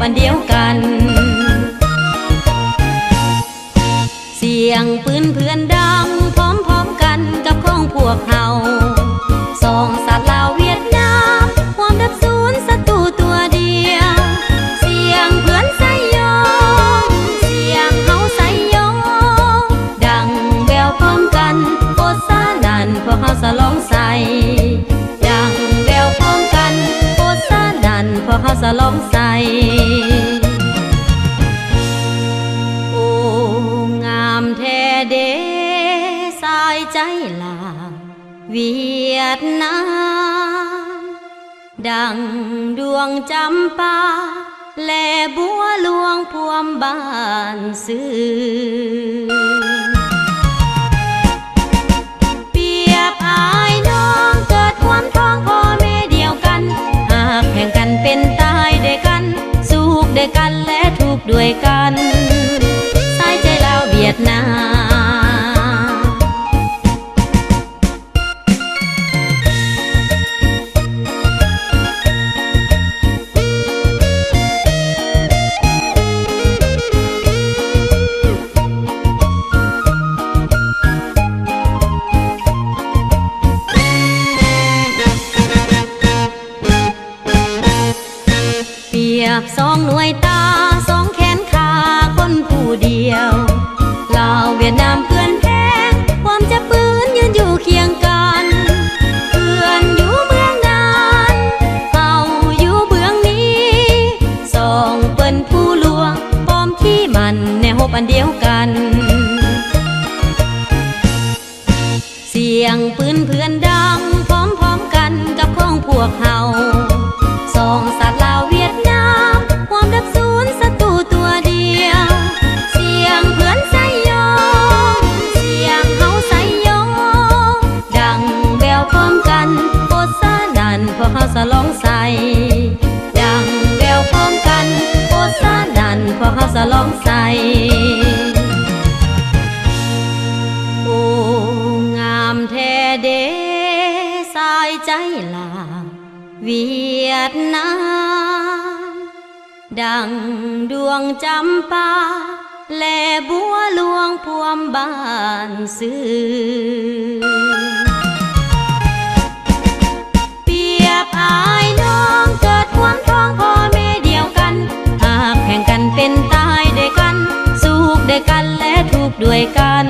นเดียวกันเสียงปืนเพื่อนดังพร้อมๆกันกับของพวกเฮาสองสัตว์ลาวเวียดนามความดับศูนย์ศัตรูตัวเดียวเสียงเพื่อนใส่ยองเสียงเฮาใส่ยองดังแววพร้อมกันโคตรสานั่นพวกเฮาสลองใส่ดังแววพร้อมกันโคตรสานั่นพวกเฮาสลองใส่แท้เดสายใจลาวเวียดนามดังดวงจำปาและบัวหลวงพวมบ้านซื่อเปรียบอายน้องเกิดความท้องพ่อแม่เดียวกันหากแข่งกันเป็นตายด้วยกันสุขด้วยกันและทุกข์ด้วยกันสายใจลาวเวียดนามเปรียบสองหน่วยตาสองแขนขาคนผู้เดียวลาวเวียดนามเพื่อนแท้ความจะปืนยืนอยู่เคียงกันเพื่อนอยู่เมืองนั้นเฮาอยู่เบื้องนี้สองเปิ้นผู้ลวงป้อมขี้มันแนวอันเดียวกันเสียงปืนเพื่อนดังพร้อมๆกันกับของพวกเฮาสองสัตว์ลาวเวียดนามความดับศูนย์ศัตรูตัวเดียวเสียงเพื่อนใส่ยองเสียงเฮาใส่ยองดังแววพร้อมกันโคตรสานั่นพวกเฮาสลองใส่ดังแววพร้อมกันโคตรสานั่นพวกเฮาสลองใส่โอ้งามแท้เดสายใจลาวเวียดนามดังดวงจำปาและบัวหลวงพวมบ้านซื่อเปรียบอายน้องเกิดความท้องพ่อแม่เดียวกันหากแข่งกันเป็นตายด้วยกันสุขด้วยกันและทุกข์ด้วยกัน